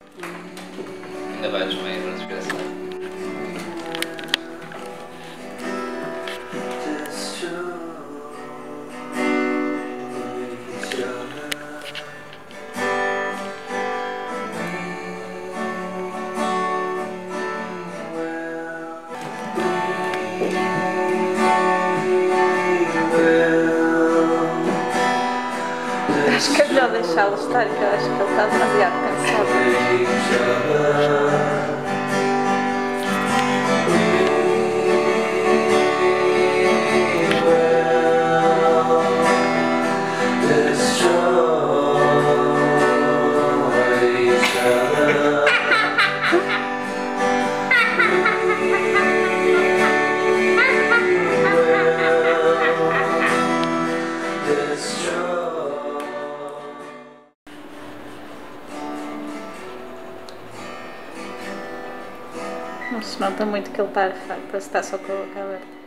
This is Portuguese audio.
Ainda vai desmaiar, não desgraçado. Acho que é melhor deixá-lo estar, que eu acho que ele está demasiado cansado. Não se nota muito que ele está farto, parece que está só com a boca aberta.